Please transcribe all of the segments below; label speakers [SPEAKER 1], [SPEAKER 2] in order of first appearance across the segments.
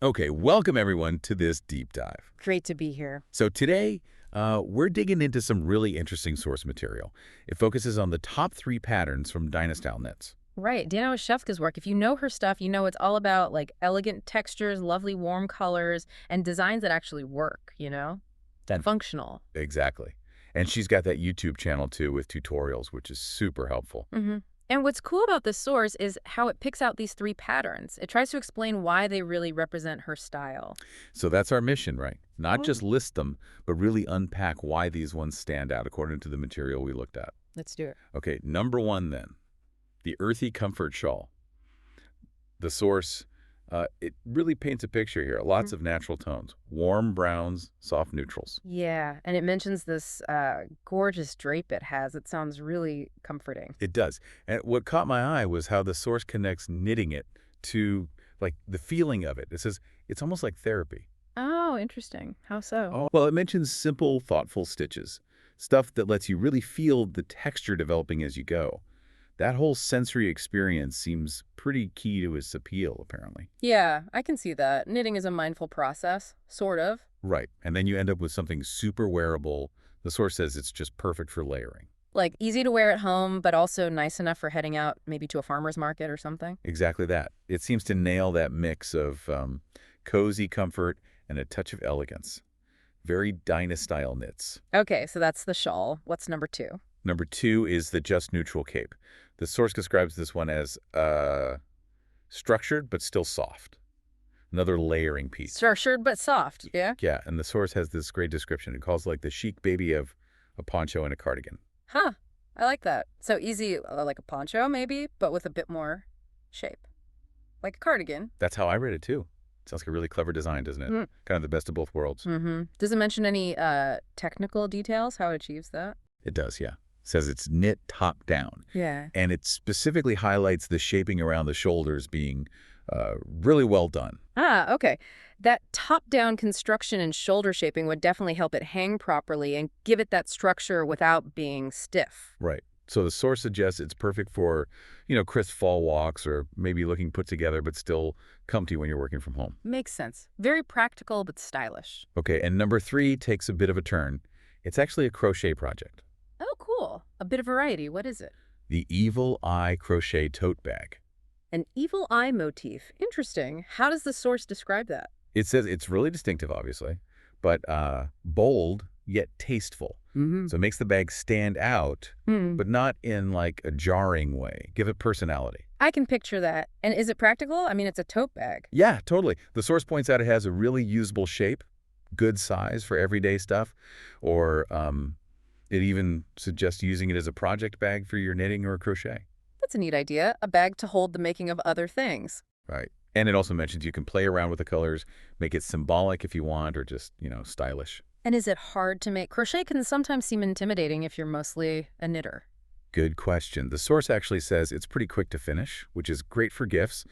[SPEAKER 1] Okay, welcome everyone to this deep dive.
[SPEAKER 2] Great to be here.
[SPEAKER 1] So today, we're digging into some really interesting source material. It focuses on the top 3 patterns from DinaStyle Knits.
[SPEAKER 2] Right. Dana Oshevska's work, if you know her stuff, you know it's all about like elegant textures, lovely warm colors, and designs that actually work, that functional.
[SPEAKER 1] Exactly. And she's got that YouTube channel too with tutorials, which is super helpful.
[SPEAKER 2] hmm And what's cool about this source is how it picks out these 3 patterns. It tries to explain why they really represent her style.
[SPEAKER 1] So that's our mission, right? Not
[SPEAKER 2] Oh,
[SPEAKER 1] just list them, but really unpack why these ones stand out according to the material we looked at.
[SPEAKER 2] let's do it.
[SPEAKER 1] Okay, number 1 then, the Earthy Comfort Shawl. The source, it really paints a picture here. Lots of natural tones, warm browns, soft neutrals.
[SPEAKER 2] Yeah, and it mentions this gorgeous drape it has. It sounds really comforting.
[SPEAKER 1] It does. And what caught my eye was how the source connects knitting it to like the feeling of it. It says it's almost like therapy.
[SPEAKER 2] Oh, interesting. How so?
[SPEAKER 1] Oh, well, it mentions simple, thoughtful stitches, stuff that lets you really feel the texture developing as you go. That whole sensory experience seems pretty key to its appeal, apparently.
[SPEAKER 2] Yeah, I can see that. Knitting is a mindful process, sort of.
[SPEAKER 1] Right. And then you end up with something super wearable. The source says it's just perfect for layering.
[SPEAKER 2] Like easy to wear at home, but also nice enough for heading out maybe to a farmer's market or something.
[SPEAKER 1] Exactly that. It seems to nail that mix of cozy comfort and a touch of elegance. Very Dinah-style knits.
[SPEAKER 2] Okay, so that's the shawl. What's number 2?
[SPEAKER 1] Number 2 is the Just Neutral Cape. The source describes this one as structured but still soft. Another layering piece.
[SPEAKER 2] Structured but soft, yeah?
[SPEAKER 1] Yeah, and the source has this great description. It calls it like the chic baby of a poncho and a cardigan.
[SPEAKER 2] Huh, I like that. So easy, like a poncho maybe, but with a bit more shape. Like a cardigan.
[SPEAKER 1] That's how I read it too. Sounds like a really clever design, doesn't it? Kind of the best of both worlds.
[SPEAKER 2] Does it mention any technical details, how it achieves that?
[SPEAKER 1] It does, yeah. Says it's knit top down.
[SPEAKER 2] Yeah.
[SPEAKER 1] And it specifically highlights the shaping around the shoulders being really well done.
[SPEAKER 2] Ah, okay. That top-down construction and shoulder shaping would definitely help it hang properly and give it that structure without being stiff.
[SPEAKER 1] Right. So the source suggests it's perfect for, crisp fall walks or maybe looking put together but still comfy when you're working from home.
[SPEAKER 2] Makes sense. Very practical but stylish.
[SPEAKER 1] Okay, and number 3 takes a bit of a turn. It's actually a crochet project.
[SPEAKER 2] Oh, cool. A bit of variety. What is it?
[SPEAKER 1] The Evil Eye Crochet Tote Bag.
[SPEAKER 2] An evil eye motif. Interesting. How does the source describe that?
[SPEAKER 1] It says it's really distinctive, obviously, but bold yet tasteful.
[SPEAKER 2] Mm-hmm.
[SPEAKER 1] So it makes the bag stand out,
[SPEAKER 2] Hmm.
[SPEAKER 1] but not in like a jarring way. Give it personality.
[SPEAKER 2] I can picture that. And is it practical? I mean, it's a tote bag.
[SPEAKER 1] Yeah, totally. The source points out it has a really usable shape, good size for everyday stuff, or it even suggests using it as a project bag for your knitting or crochet.
[SPEAKER 2] That's a neat idea. A bag to hold the making of other things.
[SPEAKER 1] Right. And it also mentions you can play around with the colors, make it symbolic if you want, or just, stylish.
[SPEAKER 2] And is it hard to make? Crochet can sometimes seem intimidating if you're mostly a knitter.
[SPEAKER 1] Good question. The source actually says it's pretty quick to finish, which is great for gifts.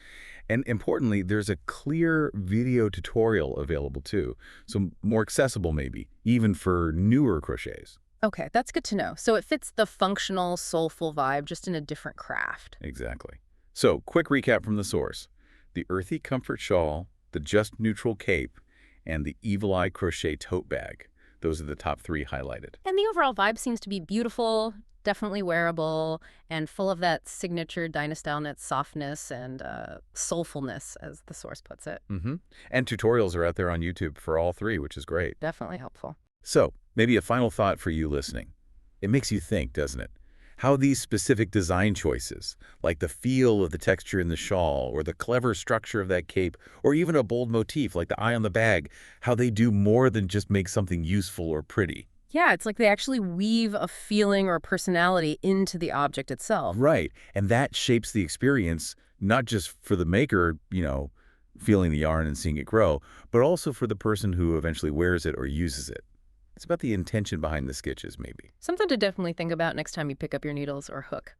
[SPEAKER 1] And importantly, there's a clear video tutorial available too. So more accessible maybe, even for newer crochets.
[SPEAKER 2] Okay, that's good to know. So it fits the functional, soulful vibe, just in a different craft.
[SPEAKER 1] Exactly. So quick recap from the source. The Earthy Comfort Shawl, the Just Neutral Cape, and the Evil Eye Crochet Tote Bag. Those are the top 3 highlighted.
[SPEAKER 2] And the overall vibe seems to be beautiful, definitely wearable, and full of that signature DinaStyle Knits softness and soulfulness, as the source puts it.
[SPEAKER 1] And tutorials are out there on YouTube for all 3, which is great.
[SPEAKER 2] Definitely helpful.
[SPEAKER 1] So maybe a final thought for you listening. It makes you think, doesn't it? How these specific design choices, like the feel of the texture in the shawl, or the clever structure of that cape, or even a bold motif like the eye on the bag, how they do more than just make something useful or pretty.
[SPEAKER 2] Yeah, it's like they actually weave a feeling or a personality into the object itself.
[SPEAKER 1] Right. And that shapes the experience, not just for the maker, feeling the yarn and seeing it grow, but also for the person who eventually wears it or uses it. It's about the intention behind the sketches, maybe.
[SPEAKER 2] Something to definitely think about next time you pick up your needles or hook.